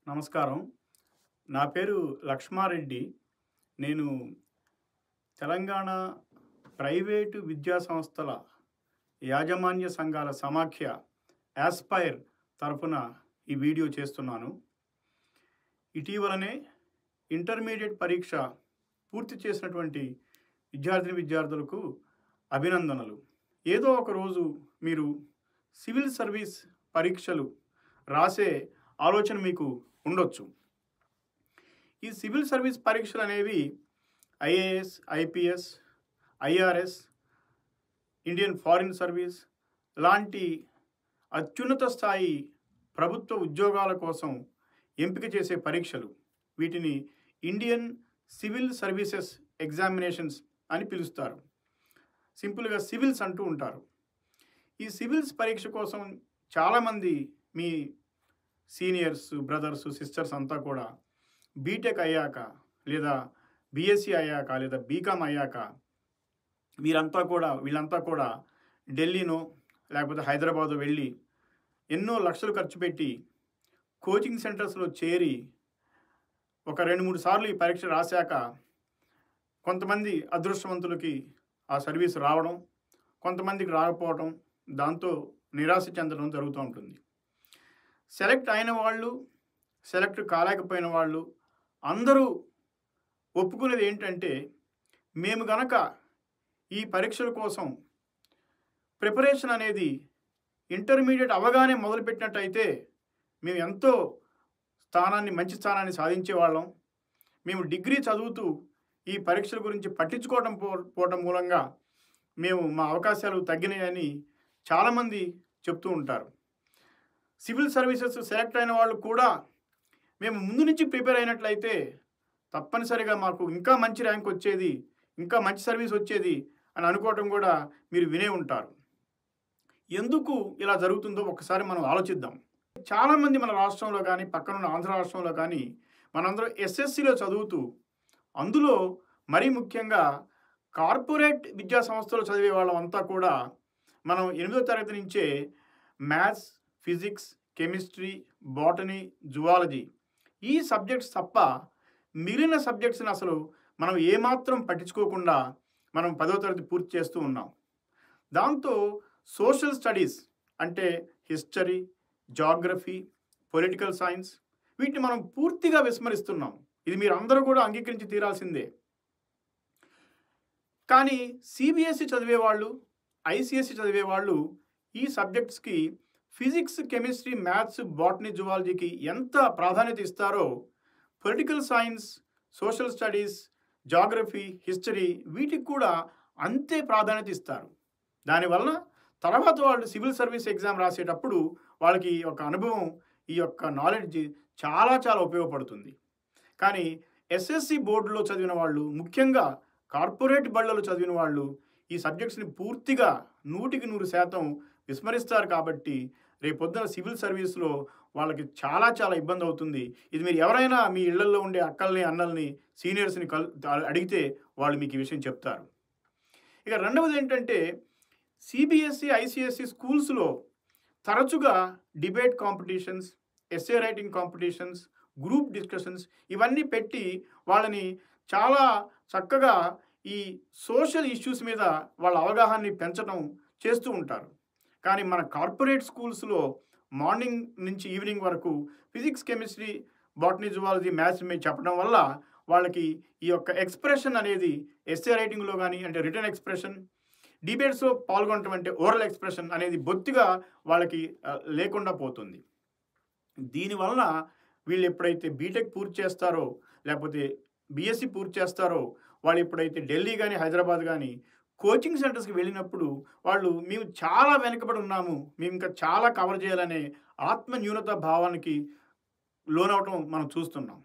నమస్కారం. నా పేరు లక్ష్మారెడ్డి. నేను తెలంగాణ ప్రైవేటు విద్యా సంస్థల యాజమాన్య సంఘాల సమాఖ్య యాస్పైర్ తరఫున ఈ వీడియో చేస్తున్నాను. ఇటీవలనే ఇంటర్మీడియట్ పరీక్ష పూర్తి చేసినటువంటి విద్యార్థులకు అభినందనలు. ఏదో ఒక రోజు మీరు సివిల్ సర్వీస్ పరీక్షలు రాసే ఆలోచన మీకు ఉండొచ్చు. ఈ సివిల్ సర్వీస్ పరీక్షలు అనేవి IAS, IPS, IRS, Indian foreign service లాంటి అత్యున్నత స్థాయి ప్రభుత్వ ఉద్యోగాల కోసం ఎంపిక చేసే పరీక్షలు. వీటిని ఇండియన్ సివిల్ సర్వీసెస్ ఎగ్జామినేషన్స్ అని పిలుస్తారు. సింపుల్గా సివిల్స్ అంటూ ఉంటారు. ఈ సివిల్స్ పరీక్ష కోసం చాలామంది మీ సీనియర్స్, బ్రదర్స్, సిస్టర్స్ అంతా కూడా బీటెక్ అయ్యాక లేదా బీఎస్సీ అయ్యాక లేదా బీకామ్ అయ్యాక వీళ్ళంతా కూడా ఢిల్లీనో లేకపోతే హైదరాబాదు వెళ్ళి ఎన్నో లక్షలు ఖర్చు పెట్టి కోచింగ్ సెంటర్స్లో చేరి ఒక 2-3 సార్లు ఈ పరీక్ష రాశాక కొంతమంది అదృష్టవంతులకి ఆ సర్వీస్ రావడం, కొంతమందికి రాకపోవడం, దాంతో నిరాశ చెందడం జరుగుతూ ఉంటుంది. సెలెక్ట్ అయిన వాళ్ళు, సెలెక్ట్ కాలేకపోయిన వాళ్ళు అందరూ ఒప్పుకునేది ఏంటంటే, మేము గనక ఈ పరీక్షల కోసం ప్రిపరేషన్ అనేది ఇంటర్మీడియట్ అవగానే మొదలుపెట్టినట్టయితే మేము ఎంతో మంచి స్థానాన్ని సాధించేవాళ్ళం. మేము డిగ్రీ చదువుతూ ఈ పరీక్షల గురించి పోవటం మూలంగా మా అవకాశాలు తగ్గినాయని చాలామంది చెప్తూ ఉంటారు. సివిల్ సర్వీసెస్ సెలెక్ట్ అయిన వాళ్ళు కూడా మేము ముందు నుంచి ప్రిపేర్ అయినట్లయితే తప్పనిసరిగా మాకు ఇంకా మంచి ర్యాంక్ వచ్చేది, ఇంకా మంచి సర్వీస్ వచ్చేది అని అనుకోవటం కూడా మీరు వినే ఉంటారు. ఎందుకు ఇలా జరుగుతుందో ఒకసారి మనం ఆలోచిద్దాం. చాలామంది మన రాష్ట్రంలో కానీ, పక్కనున్న ఆంధ్ర రాష్ట్రంలో కానీ మనందరం ఎస్ఎస్సిలో చదువుతూ, అందులో మరీ ముఖ్యంగా కార్పొరేట్ విద్యా సంస్థలు చదివే వాళ్ళం అంతా కూడా మనం 8వ తరగతి నుంచే maths, physics, chemistry, botany, zoology ఈ సబ్జెక్ట్స్ తప్ప మిగిలిన సబ్జెక్ట్స్ని అసలు మనం ఏమాత్రం పట్టించుకోకుండా మనం 10వ తరగతి పూర్తి చేస్తూ ఉన్నాం. దాంతో సోషల్ స్టడీస్ అంటే హిస్టరీ, జాగ్రఫీ, పొలిటికల్ సైన్స్ వీటిని మనం పూర్తిగా విస్మరిస్తున్నాం. ఇది మీరు అందరూ కూడా అంగీకరించి తీరాల్సిందే. కానీ సిబిఎస్ఈ చదివేవాళ్ళు, ఐసిఎస్ఈ చదివేవాళ్ళు ఈ సబ్జెక్ట్స్కి ఫిజిక్స్, కెమిస్ట్రీ, మ్యాథ్స్, బాటనీ, జువాలజీకి ఎంత ప్రాధాన్యత ఇస్తారో political science, social studies, geography, history వీటికి కూడా అంతే ప్రాధాన్యత ఇస్తారు. దానివల్ల తర్వాత వాళ్ళు సివిల్ సర్వీస్ ఎగ్జామ్ రాసేటప్పుడు వాళ్ళకి ఒక అనుభవం, ఈ యొక్క నాలెడ్జ్ చాలా చాలా ఉపయోగపడుతుంది. కానీ ఎస్ఎస్సి బోర్డులో చదివిన వాళ్ళు, ముఖ్యంగా కార్పొరేట్ బళ్ళలో చదివిన వాళ్ళు ఈ సబ్జెక్ట్స్ని పూర్తిగా 100% విస్మరిస్తారు. కాబట్టి రేపొద్దున సివిల్ సర్వీస్లో వాళ్ళకి చాలా చాలా ఇబ్బంది అవుతుంది. ఇది మీరు ఎవరైనా మీ ఇళ్లల్లో ఉండే అక్కల్ని, అన్నల్ని, సీనియర్స్ని అడిగితే వాళ్ళు మీకు ఈ విషయం చెప్తారు. ఇక రెండవది ఏంటంటే, సిబిఎస్ఈ, ఐసిఎస్ఈ స్కూల్స్లో తరచుగా debate competitions, essay writing competitions, group discussions ఇవన్నీ పెట్టి వాళ్ళని చాలా చక్కగా ఈ సోషల్ ఇష్యూస్ మీద వాళ్ళ అవగాహనని పెంచడం చేస్తూ ఉంటారు. కానీ మన కార్పొరేట్ స్కూల్స్లో మార్నింగ్ నుంచి ఈవినింగ్ వరకు physics, chemistry, botany, zoology, maths మీద చెప్పడం వల్ల వాళ్ళకి ఈ యొక్క ఎక్స్ప్రెషన్ అనేది ఎస్సే రైటింగ్లో కానీ అంటే రిటర్న్ ఎక్స్ప్రెషన్, డిబేట్స్లో పాల్గొనటం అంటే ఓరల్ ఎక్స్ప్రెషన్ అనేది బొత్తిగా వాళ్ళకి లేకుండా పోతుంది. దీనివల్ల వీళ్ళు ఎప్పుడైతే బీటెక్ పూర్తి చేస్తారో లేకపోతే బీఎస్సీ పూర్తి చేస్తారో వాళ్ళు ఎప్పుడైతే ఢిల్లీ కానీ, హైదరాబాద్ కానీ కోచింగ్ సెంటర్స్కి వెళ్ళినప్పుడు వాళ్ళు మేము చాలా వెనుకబడి ఉన్నాము, మేము ఇంకా చాలా కవర్ చేయాలనే ఆత్మ న్యూనత భావానికి లోనవటం మనం చూస్తున్నాం.